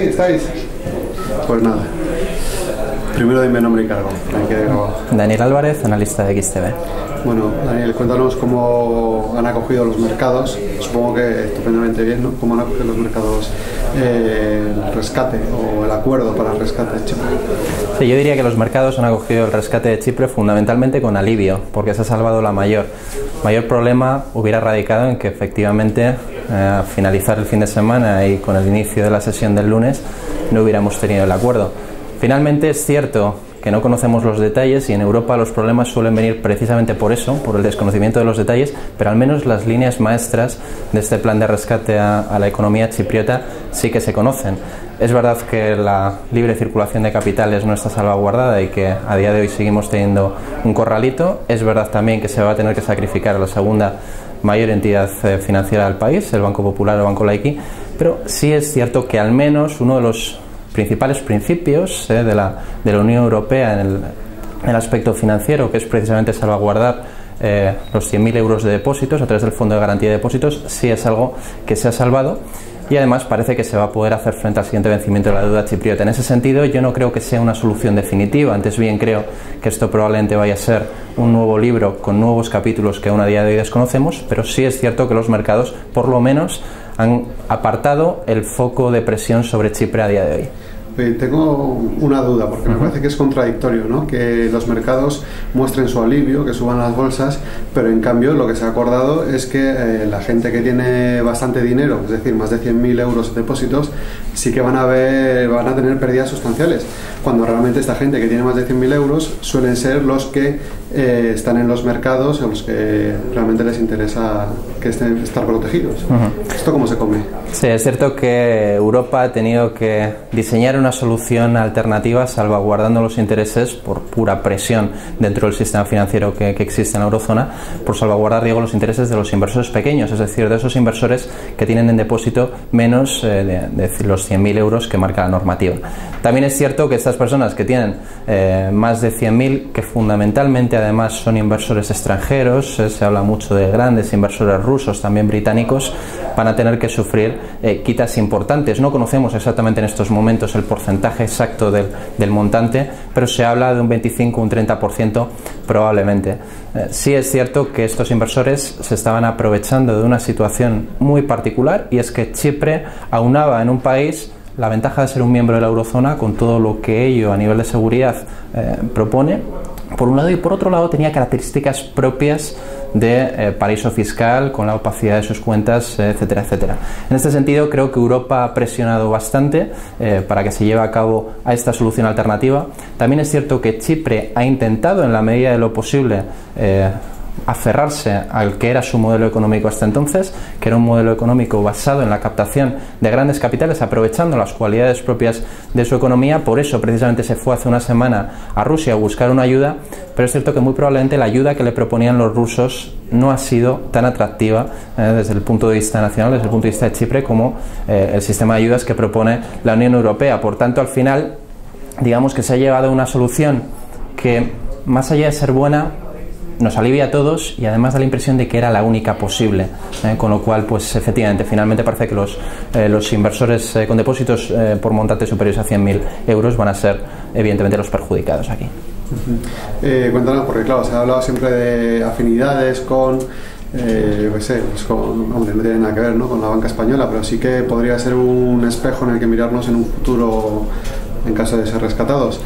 ¿Estáis? Pues nada. Primero dime nombre y cargo. Daniel Álvarez, analista de XTB. Bueno, Daniel, cuéntanos cómo han acogido los mercados. Supongo que estupendamente bien, ¿no? ¿Cómo han acogido los mercados el rescate o el acuerdo para el rescate de Chipre? Sí, yo diría que los mercados han acogido el rescate de Chipre fundamentalmente con alivio, porque se ha salvado la mayor problema hubiera radicado en que efectivamente al finalizar el fin de semana y con el inicio de la sesión del lunes no hubiéramos tenido el acuerdo. Finalmente es cierto que no conocemos los detalles y en Europa los problemas suelen venir precisamente por eso, por el desconocimiento de los detalles, pero al menos las líneas maestras de este plan de rescate a la economía chipriota sí que se conocen. Es verdad que la libre circulación de capitales no está salvaguardada y que a día de hoy seguimos teniendo un corralito. Es verdad también que se va a tener que sacrificar a la segunda mayor entidad financiera del país, el Banco Popular o Banco Laiki, pero sí es cierto que al menos uno de los principales principios de la Unión Europea en el aspecto financiero, que es precisamente salvaguardar los 100.000 euros de depósitos a través del Fondo de Garantía de Depósitos, sí es algo que se ha salvado y además parece que se va a poder hacer frente al siguiente vencimiento de la deuda chipriota. En ese sentido yo no creo que sea una solución definitiva, antes bien creo que esto probablemente vaya a ser un nuevo libro con nuevos capítulos que aún a día de hoy desconocemos, pero sí es cierto que los mercados por lo menos han apartado el foco de presión sobre Chipre a día de hoy. Tengo una duda, porque me parece que es contradictorio, ¿no? Que los mercados muestren su alivio, que suban las bolsas, pero en cambio lo que se ha acordado es que la gente que tiene bastante dinero, es decir, más de 100.000 euros de depósitos, sí que van a tener pérdidas sustanciales, cuando realmente esta gente que tiene más de 100.000 euros suelen ser los que están en los mercados, a los que realmente les interesa que estar protegidos. ¿Esto cómo se come? Sí, es cierto que Europa ha tenido que diseñar una solución alternativa salvaguardando los intereses por pura presión dentro del sistema financiero que existe en la eurozona, por salvaguardar, digo, los intereses de los inversores pequeños, es decir, de esos inversores que tienen en depósito menos de los 100.000 euros que marca la normativa. También es cierto que estas personas que tienen más de 100.000, que fundamentalmente además son inversores extranjeros, se habla mucho de grandes inversores rusos, también británicos, van a tener que sufrir quitas importantes. No conocemos exactamente en estos momentos el porcentaje exacto del montante, pero se habla de un 25 o un 30% probablemente. Sí es cierto que estos inversores se estaban aprovechando de una situación muy particular, y es que Chipre aunaba en un país la ventaja de ser un miembro de la eurozona con todo lo que ello a nivel de seguridad propone, por un lado, y por otro lado tenía características propias de paraíso fiscal, con la opacidad de sus cuentas, etcétera, etcétera. En este sentido, creo que Europa ha presionado bastante para que se lleve a cabo a esta solución alternativa. También es cierto que Chipre ha intentado, en la medida de lo posible, aferrarse al que era su modelo económico hasta entonces, que era un modelo económico basado en la captación de grandes capitales, aprovechando las cualidades propias de su economía. Por eso precisamente se fue hace una semana a Rusia a buscar una ayuda, pero es cierto que muy probablemente la ayuda que le proponían los rusos no ha sido tan atractiva desde el punto de vista nacional, desde el punto de vista de Chipre, como el sistema de ayudas que propone la Unión Europea. Por tanto, al final, digamos que se ha llegado a una solución que, más allá de ser buena, nos alivia a todos y además da la impresión de que era la única posible, con lo cual, pues efectivamente, finalmente parece que los inversores con depósitos por montantes superiores a 100.000 euros van a ser evidentemente los perjudicados aquí. Cuéntanos, porque claro, se ha hablado siempre de afinidades con hombre, no tiene nada que ver, ¿no?, con la banca española, pero sí que podría ser un espejo en el que mirarnos en un futuro en caso de ser rescatados.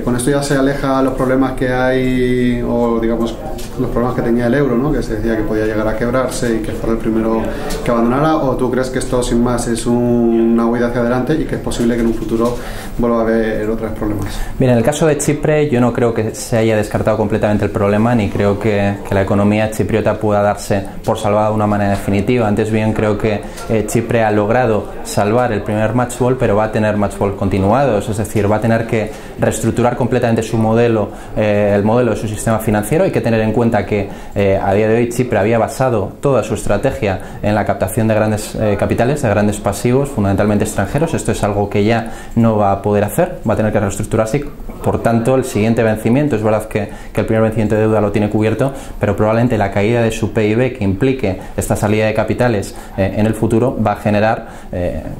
Con esto ya se aleja los problemas que hay, o digamos los problemas que tenía el euro, ¿no?, que se decía que podía llegar a quebrarse y que fuera el primero que abandonara, o tú crees que esto sin más es una huida hacia adelante y que es posible que en un futuro vuelva a haber otros problemas? Bien, en el caso de Chipre yo no creo que se haya descartado completamente el problema, ni creo que la economía chipriota pueda darse por salvada de una manera definitiva. Antes bien creo que Chipre ha logrado salvar el primer match ball, pero va a tener match ball continuados, es decir, va a tener que reestructurar completamente su modelo, el modelo de su sistema financiero. Hay que tener en cuenta que a día de hoy Chipre había basado toda su estrategia en la captación de grandes capitales, de grandes pasivos, fundamentalmente extranjeros. Esto es algo que ya no va a poder hacer, va a tener que reestructurarse Por tanto, el siguiente vencimiento, es verdad que el primer vencimiento de deuda lo tiene cubierto, pero probablemente la caída de su PIB que implique esta salida de capitales en el futuro va a generar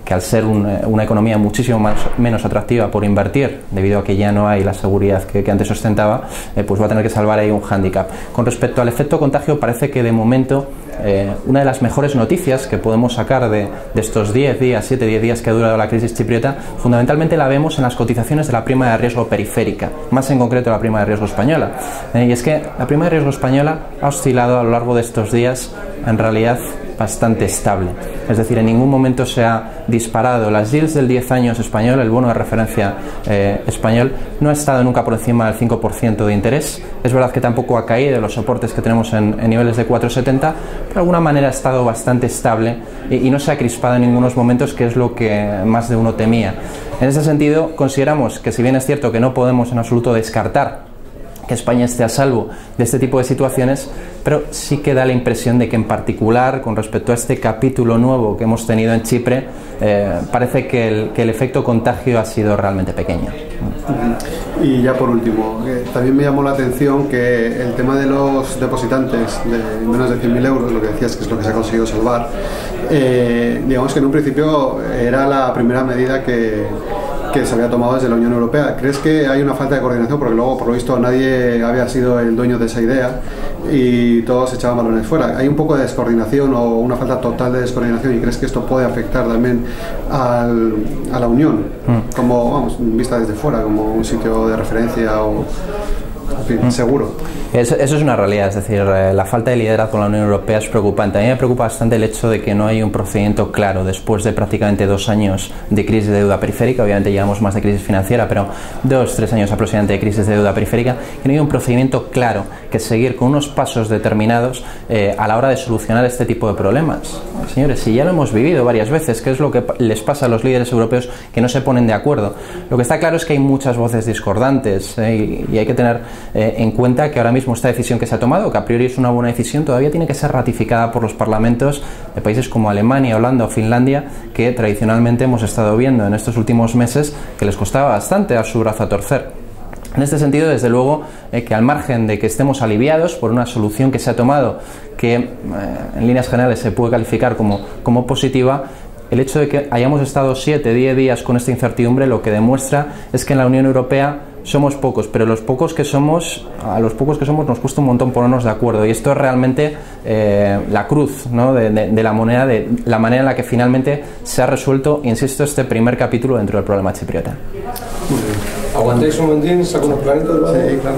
que, al ser una economía muchísimo menos atractiva por invertir, debido a que ya no hay la seguridad que antes ostentaba, pues va a tener que salvar ahí un hándicap. Con respecto al efecto contagio, parece que de momento una de las mejores noticias que podemos sacar de estos 10 días, 7-10 días que ha durado la crisis chipriota, fundamentalmente la vemos en las cotizaciones de la prima de riesgo periférica, más en concreto la prima de riesgo española. Y es que la prima de riesgo española ha oscilado a lo largo de estos días en realidad bastante estable. Es decir, en ningún momento se ha disparado. Las yields del 10 años español, el bono de referencia español, no ha estado nunca por encima del 5% de interés. Es verdad que tampoco ha caído de los soportes que tenemos en niveles de 4,70, pero de alguna manera ha estado bastante estable y no se ha crispado en ningunos momentos, que es lo que más de uno temía. En ese sentido, consideramos que, si bien es cierto que no podemos en absoluto descartar que España esté a salvo de este tipo de situaciones, pero sí que da la impresión de que, en particular con respecto a este capítulo nuevo que hemos tenido en Chipre, parece que el efecto contagio ha sido realmente pequeño. Y ya por último, también me llamó la atención que el tema de los depositantes de menos de 100.000 euros, lo que decías que es lo que se ha conseguido salvar, digamos que en un principio era la primera medida que se había tomado desde la Unión Europea. ¿Crees que hay una falta de coordinación? Porque luego, por lo visto, nadie había sido el dueño de esa idea y todos echaban balones fuera. ¿Hay un poco de descoordinación o una falta total de descoordinación, y crees que esto puede afectar también a la Unión, como, vamos, vista desde fuera, como un sitio de referencia o, en fin, seguro? Eso es una realidad, es decir, la falta de liderazgo en la Unión Europea es preocupante. A mí me preocupa bastante el hecho de que no hay un procedimiento claro después de prácticamente 2 años de crisis de deuda periférica. Obviamente llevamos más de crisis financiera, pero 2-3 años aproximadamente de crisis de deuda periférica, que no hay un procedimiento claro que seguir con unos pasos determinados a la hora de solucionar este tipo de problemas. Señores, si ya lo hemos vivido varias veces, ¿qué es lo que les pasa a los líderes europeos que no se ponen de acuerdo? Lo que está claro es que hay muchas voces discordantes y hay que tener en cuenta que ahora mismo esta decisión que se ha tomado, que a priori es una buena decisión, todavía tiene que ser ratificada por los parlamentos de países como Alemania, Holanda o Finlandia, que tradicionalmente hemos estado viendo en estos últimos meses que les costaba bastante dar su brazo a torcer. En este sentido, desde luego, que al margen de que estemos aliviados por una solución que se ha tomado, que en líneas generales se puede calificar como positiva, el hecho de que hayamos estado 7-10 días con esta incertidumbre lo que demuestra es que en la Unión Europea somos pocos, pero a los pocos que somos nos cuesta un montón ponernos de acuerdo, y esto es realmente la cruz, ¿no?, de la moneda, de la manera en la que finalmente se ha resuelto, insisto, este primer capítulo dentro del problema chipriota. ¿Aguantáis un momentín? ¿Saco unos planitos? Sí, claro.